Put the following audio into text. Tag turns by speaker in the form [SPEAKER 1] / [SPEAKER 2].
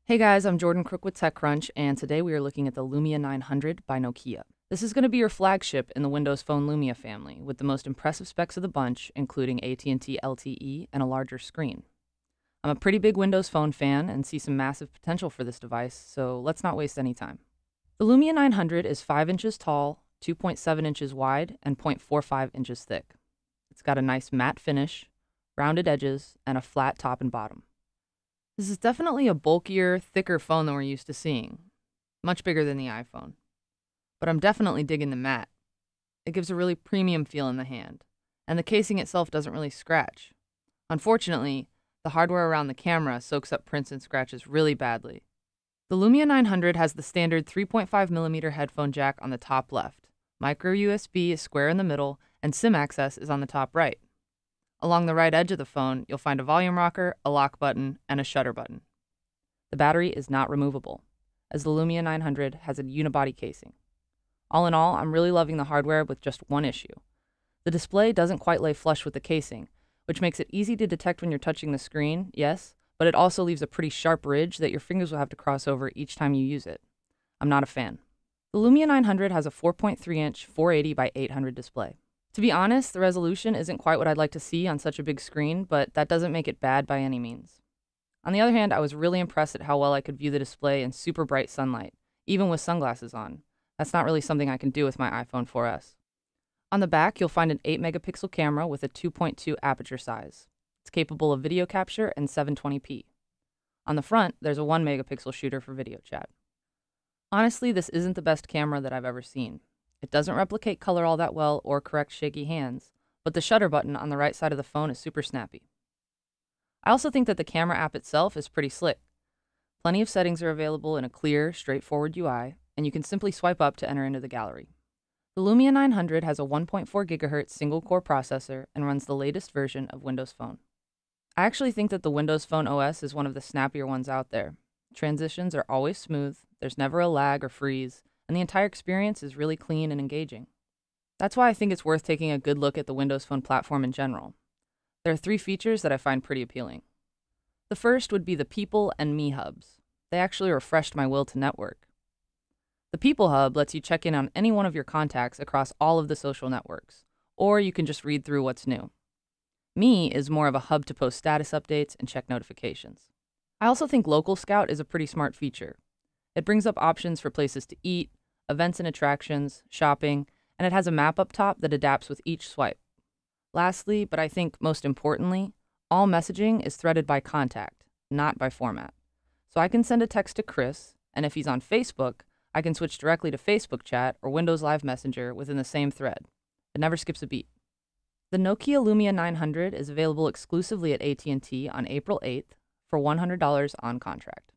[SPEAKER 1] Hey guys, I'm Jordan Crook with TechCrunch, and today we are looking at the Lumia 900 by Nokia. This is going to be your flagship in the Windows Phone Lumia family, with the most impressive specs of the bunch, including AT&T LTE and a larger screen. I'm a pretty big Windows Phone fan and see some massive potential for this device, so let's not waste any time. The Lumia 900 is 5 inches tall, 2.7 inches wide, and 0.45 inches thick. It's got a nice matte finish, rounded edges, and a flat top and bottom. This is definitely a bulkier, thicker phone than we're used to seeing. Much bigger than the iPhone. But I'm definitely digging the matte. It gives a really premium feel in the hand, and the casing itself doesn't really scratch. Unfortunately, the hardware around the camera soaks up prints and scratches really badly. The Lumia 900 has the standard 3.5mm headphone jack on the top left. Micro USB is square in the middle, and SIM access is on the top right. Along the right edge of the phone, you'll find a volume rocker, a lock button, and a shutter button. The battery is not removable, as the Lumia 900 has a unibody casing. All in all, I'm really loving the hardware with just one issue. The display doesn't quite lay flush with the casing, which makes it easy to detect when you're touching the screen, yes, but it also leaves a pretty sharp ridge that your fingers will have to cross over each time you use it. I'm not a fan. The Lumia 900 has a 4.3-inch 480 by 800 display. To be honest, the resolution isn't quite what I'd like to see on such a big screen, but that doesn't make it bad by any means. On the other hand, I was really impressed at how well I could view the display in super bright sunlight, even with sunglasses on. That's not really something I can do with my iPhone 4S. On the back, you'll find an 8-megapixel camera with a 2.2 aperture size. It's capable of video capture and 720p. On the front, there's a 1-megapixel shooter for video chat. Honestly, this isn't the best camera that I've ever seen. It doesn't replicate color all that well or correct shaky hands, but the shutter button on the right side of the phone is super snappy. I also think that the camera app itself is pretty slick. Plenty of settings are available in a clear, straightforward UI, and you can simply swipe up to enter into the gallery. The Lumia 900 has a 1.4 GHz single-core processor and runs the latest version of Windows Phone. I actually think that the Windows Phone OS is one of the snappier ones out there. Transitions are always smooth, there's never a lag or freeze, and the entire experience is really clean and engaging. That's why I think it's worth taking a good look at the Windows Phone platform in general. There are 3 features that I find pretty appealing. The first would be the People and Me hubs. They actually refreshed my will to network. The People hub lets you check in on any one of your contacts across all of the social networks, or you can just read through what's new. Me is more of a hub to post status updates and check notifications. I also think Local Scout is a pretty smart feature. It brings up options for places to eat, events and attractions, shopping, and it has a map up top that adapts with each swipe. Lastly, but I think most importantly, all messaging is threaded by contact, not by format. So I can send a text to Chris, and if he's on Facebook, I can switch directly to Facebook Chat or Windows Live Messenger within the same thread. It never skips a beat. The Nokia Lumia 900 is available exclusively at AT&T on April 8th for $100 on contract.